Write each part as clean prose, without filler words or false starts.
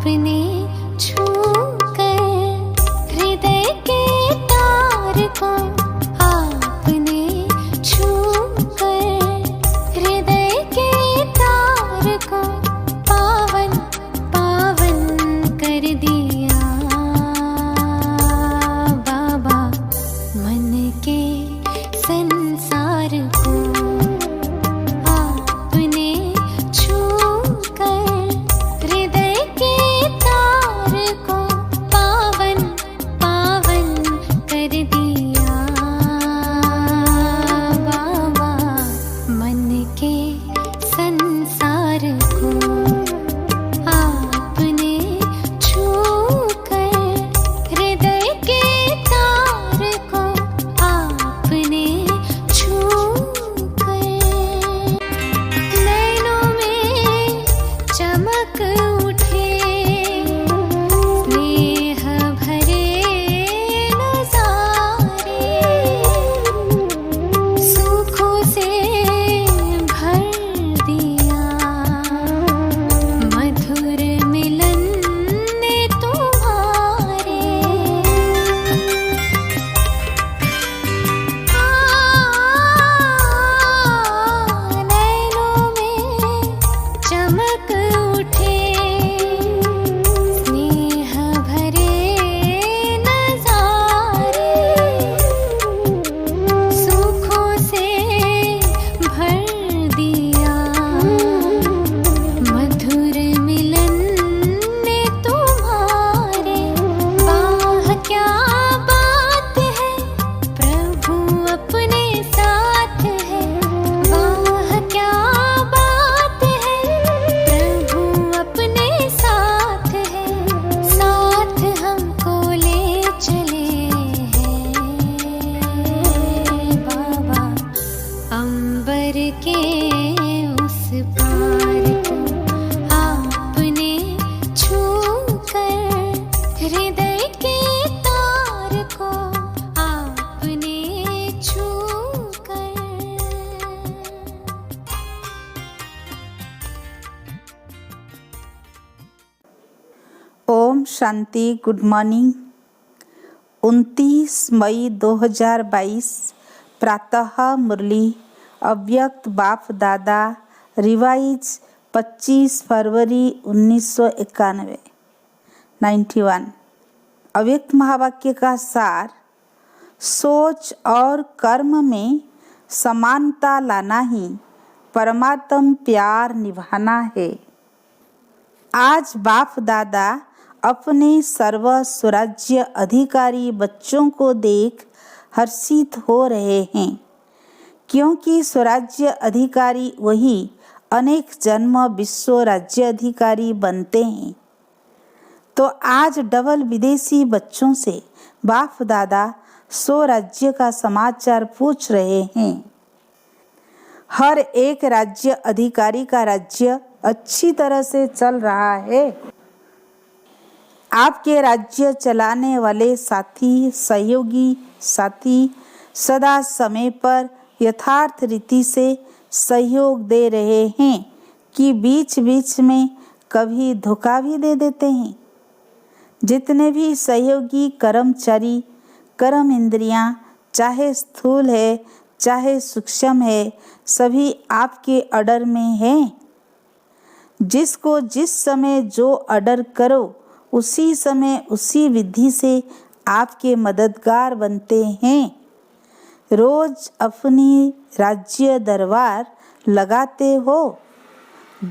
आपने छू कर हृदय के तार को, आपने छू कर हृदय के तार को पावन पावन कर दिया बाबा मन के संसार को। आपने छू कर हृदय के तार को पावन पावन कर दिया बाबा मन के संसार को। आपने छू कर हृदय के तार को, आपने छू कर नैनों में चमक उठे स्नेह भरे नजारे, सुखों से भर दिया मधुर मिलन ने तुम्हारे। नैनों में चमक उठे स्नेह भरे नजारे, सुखों से भर दिया मधुर मिलन ने तुम्हारे। वाह क्या बात है प्रभु अपने साथ है, वाह क्या बात है प्रभु अपने साथ है, साथ हमको ले चले हैं बाबा अंबर के उस पार को। आपने छू कर हृदय के तार को, आपने छू कर। ओम शांति। Good morning. 29 मई 2022 प्रातः मुरली अव्यक्त बाप दादा रिवाइज 25 फरवरी 1991 91। अव्यक्त महावाक्य का सार, सोच और कर्म में समानता लाना ही परमात्म प्यार निभाना है। आज बाप दादा अपने सर्व स्वराज्य अधिकारी बच्चों को देख हर्षित हो रहे हैं, क्योंकि स्वराज्य अधिकारी वही अनेक जन्म विश्व राज्य अधिकारी बनते हैं। तो आज डबल विदेशी बच्चों से बाप दादा स्वराज्य का समाचार पूछ रहे हैं। हर एक राज्य अधिकारी का राज्य अच्छी तरह से चल रहा है। आपके राज्य चलाने वाले साथी, सहयोगी साथी सदा समय पर यथार्थ रीति से सहयोग दे रहे हैं कि बीच बीच में कभी धोखा भी दे देते हैं। जितने भी सहयोगी कर्मचारी, कर्म इंद्रियां, चाहे स्थूल है चाहे सूक्ष्म है, सभी आपके ऑर्डर में हैं। जिसको जिस समय जो ऑर्डर करो उसी समय उसी विधि से आपके मददगार बनते हैं। रोज अपनी राज्य दरबार लगाते हो।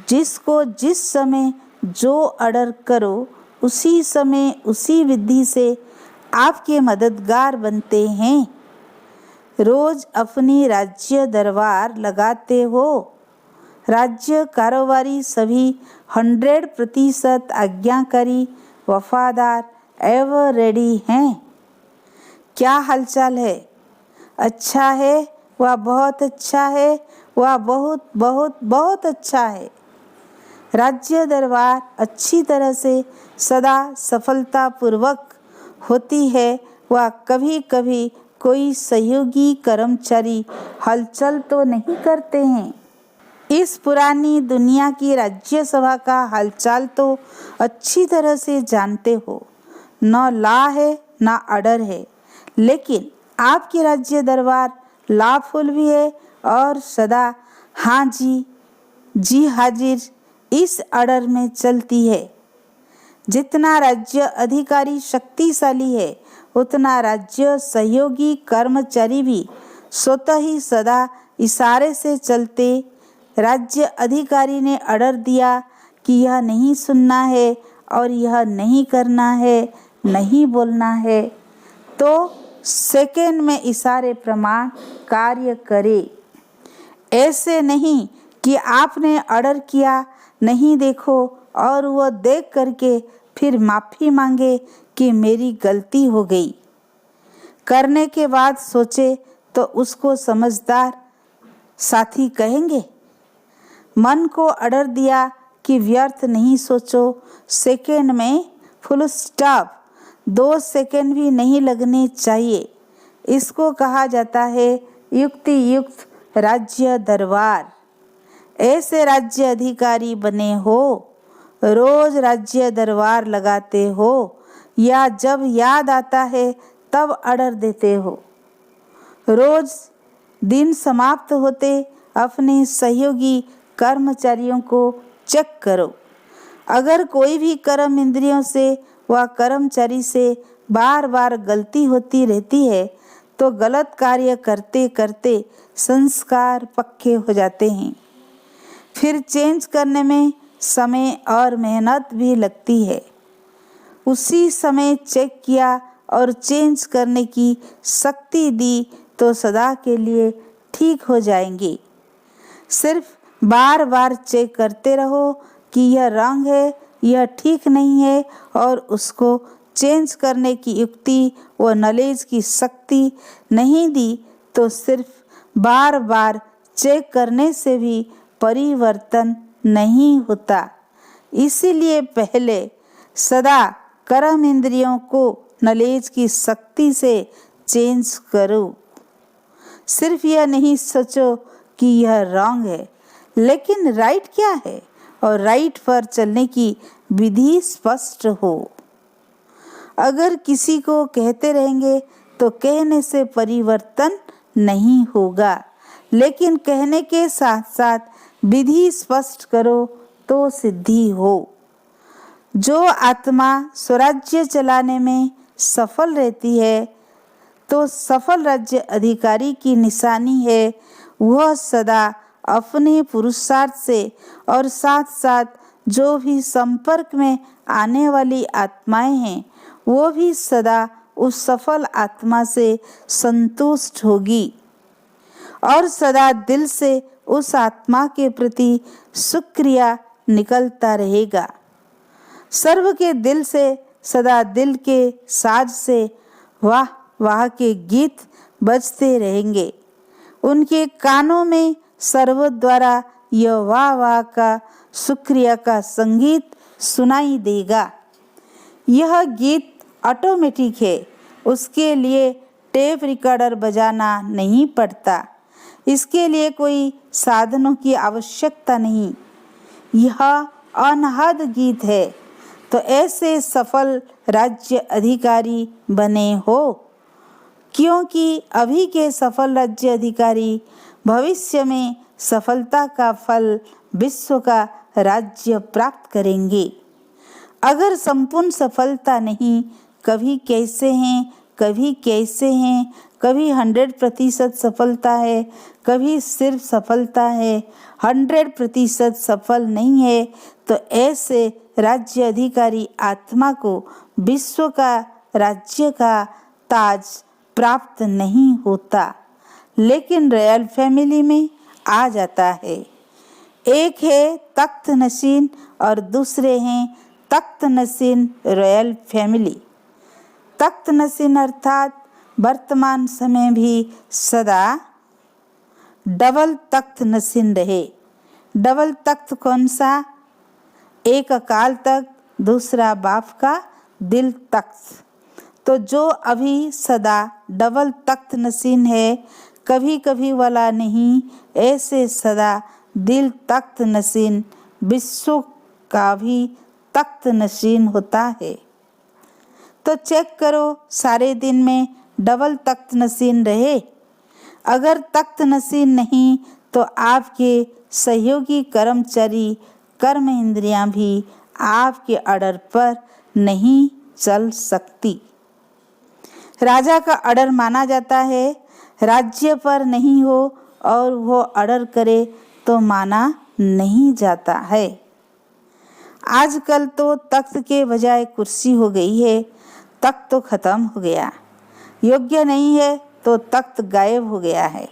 जिसको जिस समय जो ऑर्डर करो उसी समय उसी विधि से आपके मददगार बनते हैं। रोज अपनी राज्य दरबार लगाते हो। राज्य कारोबारी सभी 100% आज्ञाकारी, वफादार एवं रेडी हैं। क्या हालचाल है? अच्छा है, वह बहुत अच्छा है, वह बहुत बहुत बहुत अच्छा है। राज्य दरबार अच्छी तरह से सदा सफलतापूर्वक होती है। वह कभी कभी कोई सहयोगी कर्मचारी हलचल तो नहीं करते हैं। इस पुरानी दुनिया की राज्यसभा का हालचाल तो अच्छी तरह से जानते हो। न ला है न अडर है, लेकिन आपकी राज्य दरबार लाफुल भी है और सदा हाँ जी हाजिर इस अडर में चलती है। जितना राज्य अधिकारी शक्तिशाली है, उतना राज्य सहयोगी कर्मचारी भी स्वतः ही सदा इशारे से चलते। राज्य अधिकारी ने ऑर्डर दिया कि यह नहीं सुनना है और यह नहीं करना है, नहीं बोलना है, तो सेकंड में इशारे प्रमाण कार्य करे। ऐसे नहीं कि आपने ऑर्डर किया, नहीं देखो और वह देख करके फिर माफ़ी मांगे कि मेरी गलती हो गई। करने के बाद सोचे तो उसको समझदार साथी कहेंगे। मन को ऑर्डर दिया कि व्यर्थ नहीं सोचो, सेकंड में फुल स्टॉप, 2 सेकंड भी नहीं लगने चाहिए। इसको कहा जाता है युक्ति युक्त राज्य दरबार। ऐसे राज्य अधिकारी बने हो, रोज राज्य दरबार लगाते हो या जब याद आता है तब ऑर्डर देते हो। रोज दिन समाप्त होते अपने सहयोगी कर्मचारियों को चेक करो। अगर कोई भी कर्म इंद्रियों से व कर्मचारी से बार बार गलती होती रहती है तो गलत कार्य करते करते संस्कार पक्के हो जाते हैं। फिर चेंज करने में समय और मेहनत भी लगती है। उसी समय चेक किया और चेंज करने की शक्ति दी तो सदा के लिए ठीक हो जाएंगे। सिर्फ बार बार चेक करते रहो कि यह रंग है, यह ठीक नहीं है और उसको चेंज करने की युक्ति व नॉलेज की शक्ति नहीं दी तो सिर्फ बार बार चेक करने से भी परिवर्तन नहीं होता। इसीलिए पहले सदा कर्म इंद्रियों को नॉलेज की शक्ति से चेंज करो। सिर्फ यह नहीं सोचो कि यह रॉन्ग है, लेकिन राइट क्या है और राइट पर चलने की विधि स्पष्ट हो। अगर किसी को कहते रहेंगे तो कहने से परिवर्तन नहीं होगा, लेकिन कहने के साथ साथ विधि स्पष्ट करो तो सिद्धि हो। जो आत्मा स्वराज्य चलाने में सफल रहती है तो सफल राज्य अधिकारी की निशानी है। वह सदा अपने पुरुषार्थ से और साथ साथ जो भी संपर्क में आने वाली आत्माएं हैं वो भी सदा उस सफल आत्मा से संतुष्ट होगी और सदा दिल से उस आत्मा के प्रति शुक्रिया निकलता रहेगा। सर्व के दिल से सदा दिल के साज से वाह वाह के गीत बजते रहेंगे। उनके कानों में सर्व द्वारा यह वाह वाह का शुक्रिया का संगीत सुनाई देगा। यह गीत ऑटोमेटिक है, उसके लिए टेप रिकॉर्डर बजाना नहीं पड़ता, इसके लिए कोई साधनों की आवश्यकता नहीं। यह अनहद गीत है। तो ऐसे सफल राज्य अधिकारी बने हो, क्योंकि अभी के सफल राज्य अधिकारी भविष्य में सफलता का फल विश्व का राज्य प्राप्त करेंगे। अगर संपूर्ण सफलता नहीं, कभी कैसे हैं, कभी कैसे हैं, कभी 100% सफलता है, कभी सिर्फ सफलता है, 100% सफल नहीं है, तो ऐसे राज्य अधिकारी आत्मा को विश्व का राज्य का ताज प्राप्त नहीं होता, लेकिन रॉयल फैमिली में आ जाता है। एक है तख्त नशीन और दूसरे हैं तख्त नशीन रॉयल फैमिली। तख्त नशीन अर्थात वर्तमान समय भी सदा डबल तख्त नशीन रहे। डबल तख्त कौन सा? एक अकाल तख्त, दूसरा बाप का दिल तख्त। तो जो अभी सदा डबल तख्त नशीन है, कभी कभी वाला नहीं, ऐसे सदा दिल तख्त नशीन विश्व का भी तख्त नशीन होता है। तो चेक करो सारे दिन में डबल तख्त नशीन रहे। अगर तख्त नशीन नहीं तो आपके सहयोगी कर्मचारी कर्म इंद्रियां भी आपके ऑर्डर पर नहीं चल सकती। राजा का ऑर्डर माना जाता है, राज्य पर नहीं हो और वो ऑर्डर करे तो माना नहीं जाता है। आजकल तो तख्त के बजाय कुर्सी हो गई है। तख्त तो खत्म हो गया, योग्य नहीं है तो तख्त गायब हो गया है।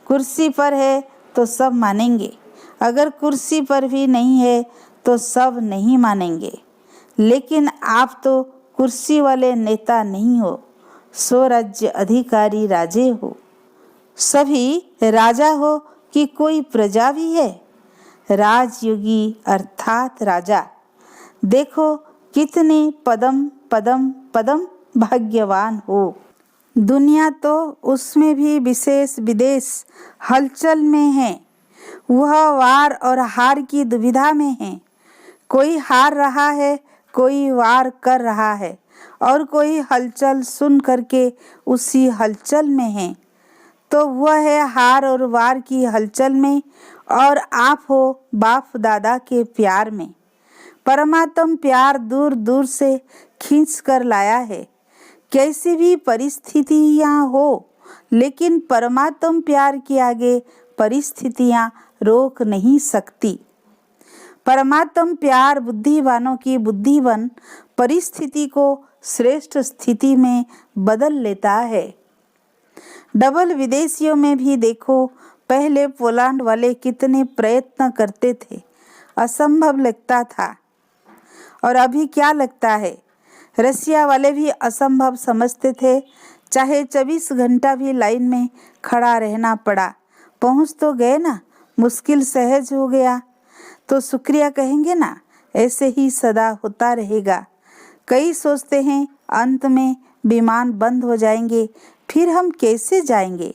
कुर्सी पर है तो सब मानेंगे, अगर कुर्सी पर भी नहीं है तो सब नहीं मानेंगे। लेकिन आप तो कुर्सी वाले नेता नहीं हो, स्वराज्य अधिकारी राजे हो। सभी राजा हो कि कोई प्रजा भी है, राजयोगी अर्थात राजा। देखो कितने पदम पदम पदम भाग्यवान हो। दुनिया तो उसमें भी विशेष विदेश हलचल में है। वह वार और हार की दुविधा में है। कोई हार रहा है, कोई वार कर रहा है और कोई हलचल सुन करके उसी हलचल में है। तो वह है हार और वार की हलचल में और आप हो बाप दादा के प्यार में। परमात्म प्यार दूर दूर से खींच कर लाया है। कैसी भी परिस्थितियां हो, लेकिन परमात्म प्यार के आगे परिस्थितियां रोक नहीं सकती। परमात्म प्यार बुद्धिवानों की बुद्धिवन परिस्थिति को श्रेष्ठ स्थिति में बदल लेता है। डबल विदेशियों में भी देखो, पहले पोलैंड वाले कितने प्रयत्न करते थे, असंभव लगता था। और अभी क्या लगता है, रसिया वाले भी असंभव समझते थे। चाहे 24 घंटा भी लाइन में खड़ा रहना पड़ा, पहुंच तो गए ना, मुश्किल सहज हो गया। तो शुक्रिया कहेंगे ना, ऐसे ही सदा होता रहेगा। कई सोचते हैं अंत में विमान बंद हो जाएंगे, फिर हम कैसे जाएंगे।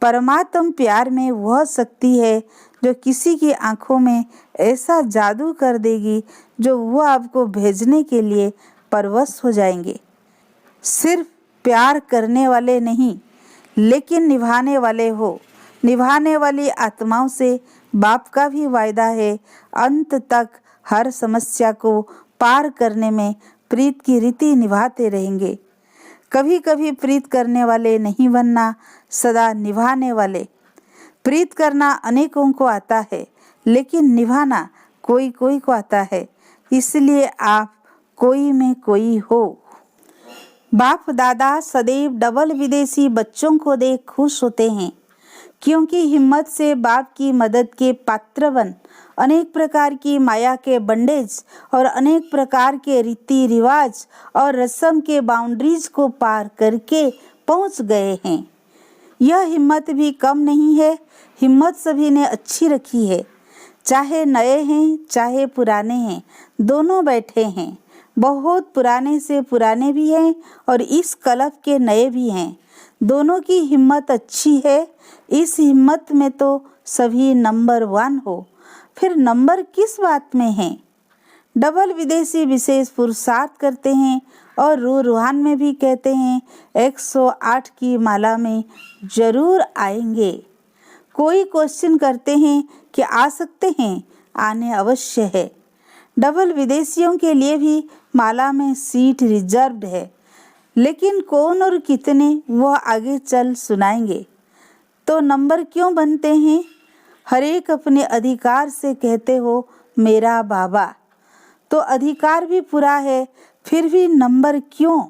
परमात्म प्यार में वह शक्ति है जो किसी की आंखों में ऐसा जादू कर देगी जो वह आपको भेजने के लिए परवश हो जाएंगे। सिर्फ प्यार करने वाले नहीं, लेकिन निभाने वाले हो। निभाने वाली आत्माओं से बाप का भी वायदा है, अंत तक हर समस्या को पार करने में प्रीत की रीति निभाते रहेंगे। कभी कभी प्रीत करने वाले नहीं बनना, सदा निभाने वाले। प्रीत करना अनेकों को आता है, लेकिन निभाना कोई कोई को आता है। इसलिए आप कोई में कोई हो। बाप दादा सदैव डबल विदेशी बच्चों को देख खुश होते हैं, क्योंकि हिम्मत से बाप की मदद के पात्र बन अनेक प्रकार की माया के बंडेज और अनेक प्रकार के रीति रिवाज और रस्म के बाउंड्रीज को पार करके पहुंच गए हैं। यह हिम्मत भी कम नहीं है। हिम्मत सभी ने अच्छी रखी है, चाहे नए हैं चाहे पुराने हैं, दोनों बैठे हैं। बहुत पुराने से पुराने भी हैं और इस कलप के नए भी हैं। दोनों की हिम्मत अच्छी है। इस हिम्मत में तो सभी नंबर 1 हो। फिर नंबर किस बात में है। डबल विदेशी विशेष पुरुषार्थ करते हैं और रूहान में भी कहते हैं 108 की माला में जरूर आएंगे। कोई क्वेश्चन करते हैं कि आ सकते हैं, आने अवश्य है। डबल विदेशियों के लिए भी माला में सीट रिजर्व्ड है, लेकिन कौन और कितने वह आगे चल सुनाएंगे। तो नंबर क्यों बनते हैं। हर एक अपने अधिकार से कहते हो मेरा बाबा, तो अधिकार भी पूरा है, फिर भी नंबर क्यों।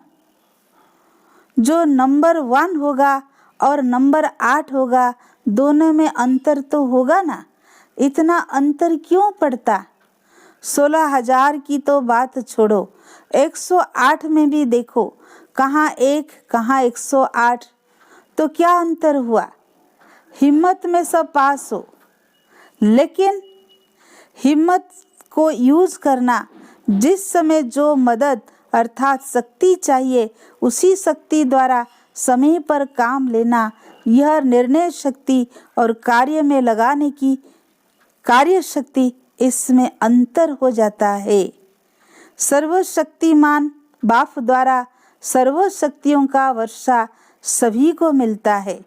जो नंबर 1 होगा और नंबर 8 होगा, दोनों में अंतर तो होगा ना। इतना अंतर क्यों पड़ता। 16,000 की तो बात छोड़ो, 108 में भी देखो, कहाँ 1 कहाँ 108, तो क्या अंतर हुआ। हिम्मत में सब पास हो, लेकिन हिम्मत को यूज करना, जिस समय जो मदद अर्थात शक्ति चाहिए उसी शक्ति द्वारा समय पर काम लेना, यह निर्णय शक्ति और कार्य में लगाने की कार्य शक्ति इसमें अंतर हो जाता है। सर्वशक्तिमान बाप द्वारा सर्व शक्तियों का वर्षा सभी को मिलता है।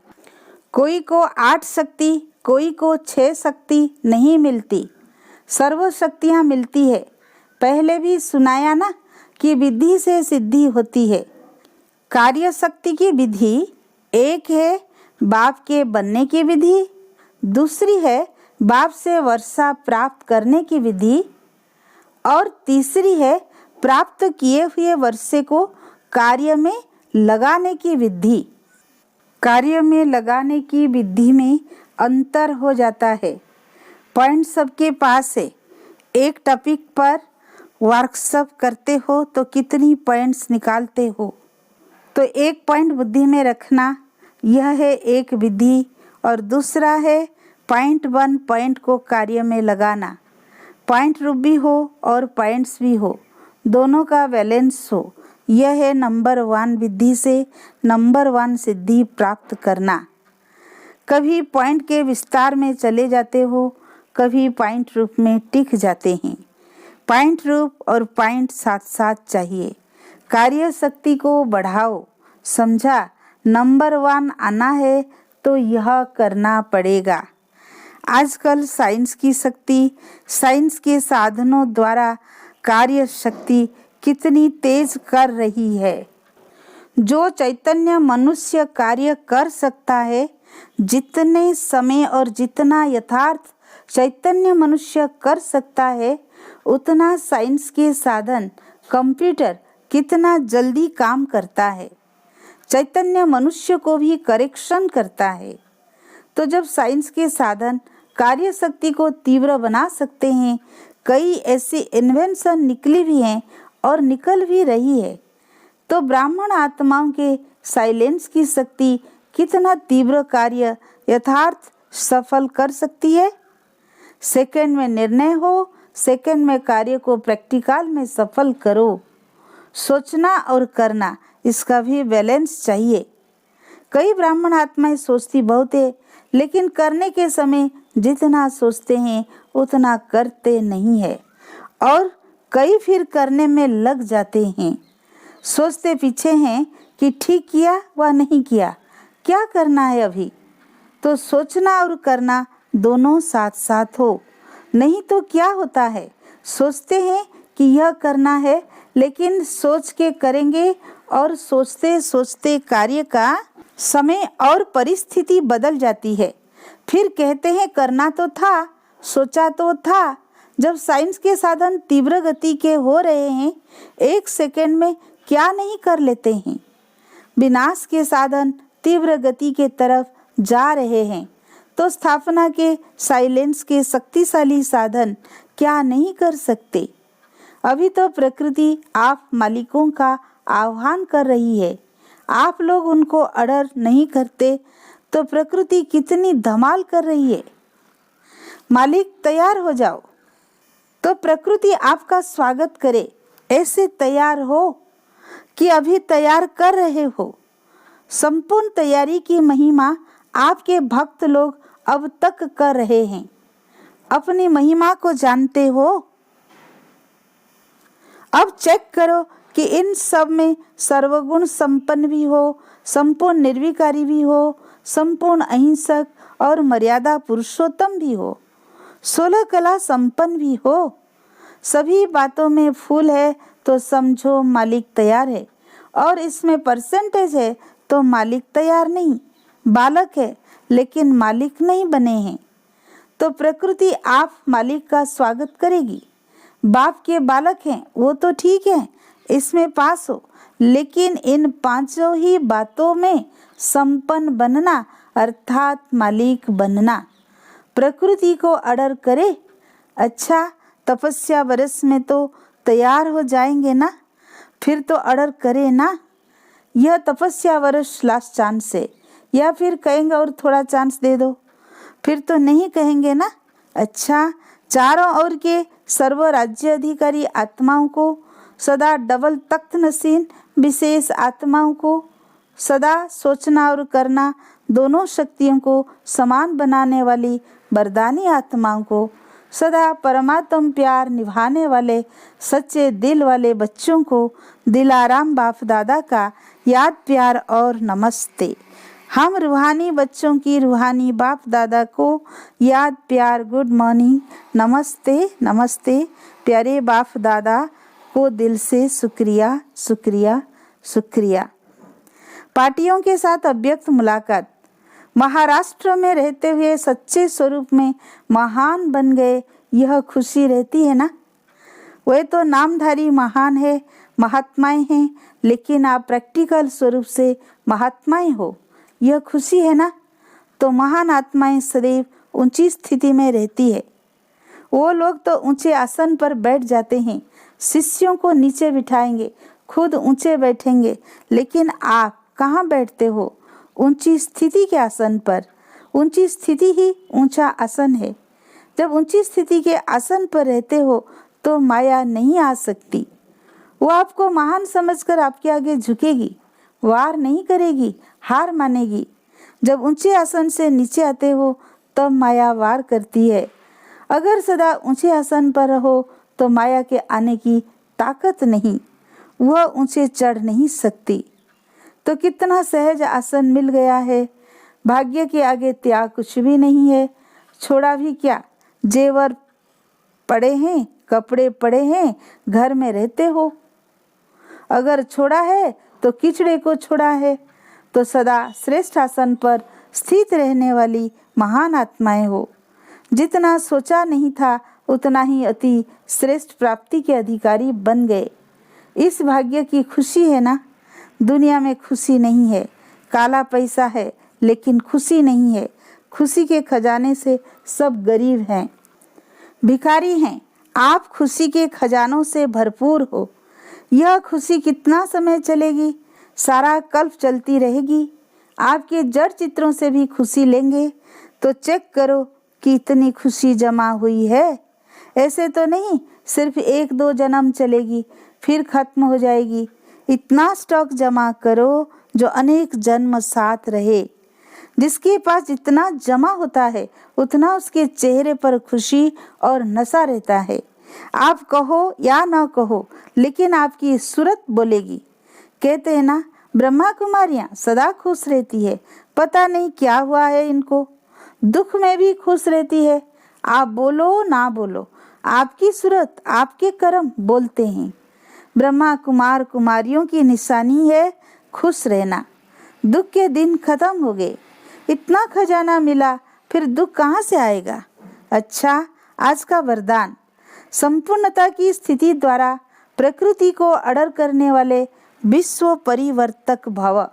कोई को 8 शक्ति, कोई को 6 शक्ति नहीं मिलती, सर्व शक्तियाँ मिलती है। पहले भी सुनाया ना कि विधि से सिद्धि होती है। कार्य शक्ति की विधि एक है बाप के बनने की विधि, दूसरी है बाप से वर्षा प्राप्त करने की विधि, और तीसरी है प्राप्त किए हुए वर्षे को कार्य में लगाने की विधि। कार्य में लगाने की विधि में अंतर हो जाता है। पॉइंट सबके पास है। एक टॉपिक पर वर्कशॉप करते हो तो कितनी पॉइंट्स निकालते हो, तो एक पॉइंट बुद्धि में रखना, यह है एक विधि। और दूसरा है पॉइंट 1 पॉइंट को कार्य में लगाना। पॉइंट रूप भी हो और पॉइंट्स भी हो, दोनों का बैलेंस हो। यह है नंबर 1 विधि से नंबर 1 सिद्धि प्राप्त करना। कभी पॉइंट के विस्तार में चले जाते हो, कभी पॉइंट रूप में टिक जाते हैं। पॉइंट रूप और पॉइंट साथ साथ चाहिए। कार्य शक्ति को बढ़ाओ, समझा। नंबर 1 आना है तो यह करना पड़ेगा। आजकल साइंस की शक्ति, साइंस के साधनों द्वारा कार्य शक्ति कितनी तेज कर रही है। जो चैतन्य मनुष्य कार्य कर सकता है, जितने समय और जितना यथार्थ चैतन्य मनुष्य कर सकता है, उतना साइंस के साधन कंप्यूटर कितना जल्दी काम करता है। चैतन्य मनुष्य को भी करेक्शन करता है। तो जब साइंस के साधन कार्य शक्ति को तीव्र बना सकते हैं, कई ऐसी इन्वेंशन निकली भी हैं और निकल भी रही है, तो ब्राह्मण आत्माओं के साइलेंस की शक्ति कितना तीव्र कार्य यथार्थ सफल कर सकती है। सेकंड में निर्णय हो, सेकंड में कार्य को प्रैक्टिकल में सफल करो। सोचना और करना, इसका भी बैलेंस चाहिए। कई ब्राह्मण आत्माएं सोचती बहुत है, लेकिन करने के समय जितना सोचते हैं उतना करते नहीं है, और कई फिर करने में लग जाते हैं। सोचते पीछे हैं कि ठीक किया व नहीं किया, क्या करना है अभी। तो सोचना और करना दोनों साथ साथ हो, नहीं तो क्या होता है, सोचते हैं कि यह करना है, लेकिन सोच के करेंगे और सोचते सोचते कार्य का समय और परिस्थिति बदल जाती है। फिर कहते हैं करना तो था, सोचा तो था। जब साइंस के साधन तीव्र गति के हो रहे हैं, 1 सेकंड में क्या नहीं कर लेते हैं। विनाश के साधन तीव्र गति के तरफ जा रहे हैं, तो स्थापना के साइलेंस के शक्तिशाली साधन क्या नहीं कर सकते। अभी तो प्रकृति आप मालिकों का आह्वान कर रही है, आप लोग उनको ऑर्डर नहीं करते, तो प्रकृति कितनी धमाल कर रही है। मालिक तैयार हो जाओ, तो प्रकृति आपका स्वागत करे। ऐसे तैयार हो कि अभी तैयार कर रहे हो। संपूर्ण तैयारी की महिमा आपके भक्त लोग अब तक कर रहे हैं। अपनी महिमा को जानते हो। अब चेक करो कि इन सब में सर्वगुण संपन्न भी हो, संपूर्ण निर्विकारी भी हो, संपूर्ण अहिंसक और मर्यादा पुरुषोत्तम भी हो, 16 कला संपन्न भी हो। सभी बातों में फूल है तो समझो मालिक तैयार है, और इसमें परसेंटेज है तो मालिक तैयार नहीं। बालक है लेकिन मालिक नहीं बने हैं, तो प्रकृति आप मालिक का स्वागत करेगी। बाप के बालक हैं वो तो ठीक है, इसमें पास हो, लेकिन इन 5 ही बातों में संपन्न बनना अर्थात मालिक बनना। प्रकृति को ऑर्डर करे, अच्छा तपस्या वर्ष में तो तैयार हो जाएंगे ना, फिर तो ऑर्डर करे ना, यह तपस्या वर्ष लास्ट चांस है, या फिर कहेंगे और थोड़ा चांस दे दो, फिर तो नहीं कहेंगे ना। अच्छा, चारों ओर के सर्व राज्य अधिकारी आत्माओं को, सदा डबल तख्त नसीन विशेष आत्माओं को, सदा सोचना और करना दोनों शक्तियों को समान बनाने वाली वरदानी आत्माओं को, सदा परमात्म प्यार निभाने वाले सच्चे दिल वाले बच्चों को दिलाराम बाप दादा का याद प्यार और नमस्ते। हम रूहानी बच्चों की रूहानी बाप दादा को याद प्यार गुड मॉर्निंग नमस्ते नमस्ते। प्यारे बाप दादा को दिल से शुक्रिया शुक्रिया शुक्रिया। पार्टियों के साथ अव्यक्त मुलाकात। महाराष्ट्र में रहते हुए सच्चे स्वरूप में महान बन गए, यह खुशी रहती है ना। वे तो नामधारी महान है, महात्माएं हैं, लेकिन आप प्रैक्टिकल स्वरूप से महात्माएं हो, यह खुशी है ना। तो महान आत्माएं सदैव ऊंची स्थिति में रहती है। वो लोग तो ऊंचे आसन पर बैठ जाते हैं, शिष्यों को नीचे बिठाएंगे, खुद ऊंचे बैठेंगे, लेकिन आप कहाँ बैठते हो? ऊंची स्थिति के आसन पर। ऊंची स्थिति ही ऊंचा आसन है। जब ऊंची स्थिति के आसन पर रहते हो तो माया नहीं आ सकती। वो आपको महान समझकर आपके आगे झुकेगी, वार नहीं करेगी, हार मानेगी। जब ऊंचे आसन से नीचे आते हो तब माया वार करती है। अगर सदा ऊंचे आसन पर रहो तो माया के आने की ताकत नहीं, वह ऊंचे चढ़ नहीं सकती। तो कितना सहज आसन मिल गया है। भाग्य के आगे त्याग कुछ भी नहीं है। छोड़ा भी क्या, जेवर पड़े हैं, कपड़े पड़े हैं, घर में रहते हो। अगर छोड़ा है तो किचड़े को छोड़ा है। तो सदा श्रेष्ठ आसन पर स्थित रहने वाली महान आत्माएं हो। जितना सोचा नहीं था उतना ही अति श्रेष्ठ प्राप्ति के अधिकारी बन गए। इस भाग्य की खुशी है ना। दुनिया में खुशी नहीं है, काला पैसा है, लेकिन खुशी नहीं है। खुशी के खजाने से सब गरीब हैं, भिखारी हैं। आप खुशी के खजानों से भरपूर हो। यह खुशी कितना समय चलेगी? सारा कल्प चलती रहेगी। आपके जड़ चित्रों से भी खुशी लेंगे तो चेक करो कि इतनी खुशी जमा हुई है। ऐसे तो नहीं सिर्फ 1-2 जन्म चलेगी फिर खत्म हो जाएगी। इतना स्टॉक जमा करो जो अनेक जन्म साथ रहे। जिसके पास जितना जमा होता है उतना उसके चेहरे पर खुशी और नशा रहता है। आप कहो या ना कहो, लेकिन आपकी सूरत बोलेगी। कहते हैं ना, ब्रह्मा कुमारियां सदा खुश रहती है, पता नहीं क्या हुआ है इनको। दुख में भी खुश रहती है। आप बोलो ना बोलो, आपकी सूरत आपके कर्म बोलते हैं। ब्रह्मा कुमार कुमारियों की निशानी है खुश रहना। दुख के दिन खत्म हो गए, इतना खजाना मिला, फिर दुख कहाँ से आएगा? अच्छा, आज का वरदान। संपूर्णता की स्थिति द्वारा प्रकृति को अडर करने वाले विश्व परिवर्तक भव।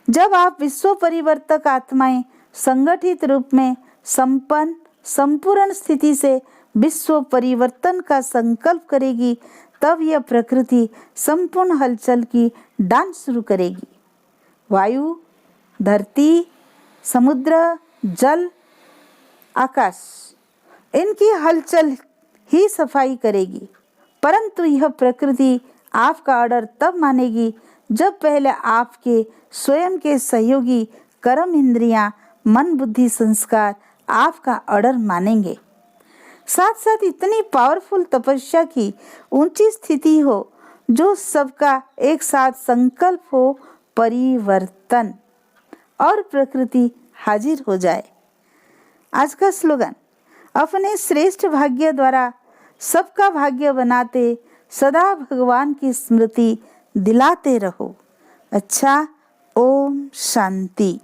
जब आप विश्व परिवर्तक आत्माएं संगठित रूप में संपन्न संपूर्ण स्थिति से विश्व परिवर्तन का संकल्प करेगी, तब यह प्रकृति संपूर्ण हलचल की डांस शुरू करेगी। वायु, धरती, समुद्र, जल, आकाश, इनकी हलचल ही सफाई करेगी। परंतु यह प्रकृति आपका ऑर्डर तब मानेगी जब पहले आपके स्वयं के सहयोगी कर्म इंद्रियां, मन, बुद्धि, संस्कार आपका ऑर्डर मानेंगे। साथ साथ इतनी पावरफुल तपस्या की ऊंची स्थिति हो जो सबका एक साथ संकल्प हो परिवर्तन, और प्रकृति हाजिर हो जाए। आज का स्लोगन, अपने श्रेष्ठ भाग्य द्वारा सबका भाग्य बनाते सदा भगवान की स्मृति दिलाते रहो। अच्छा, ओम शांति।